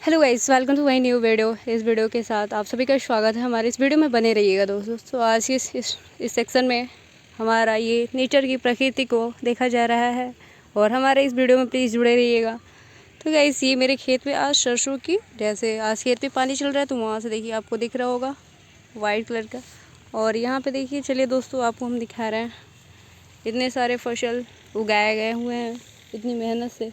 Hello guys, welcome to my new video. इस video के साथ आप सभी का स्वागत है। हमारे इस वीडियो में बने रहिएगा दोस्तों। तो आज की इस सेक्शन में हमारा ये नेचर की प्रकृति को देखा जा रहा है और हमारे इस वीडियो में प्लीज़ जुड़े रहिएगा। तो गाइस, ये मेरे खेत में आज सरसों की, जैसे आज खेत में पानी चल रहा है तो वहाँ से देखिए आपको दिख रहा होगा वाइट कलर का। और यहाँ पर देखिए, चलिए दोस्तों आपको हम दिखा रहे हैं, इतने सारे फसल उगाए गए हुए हैं इतनी मेहनत से।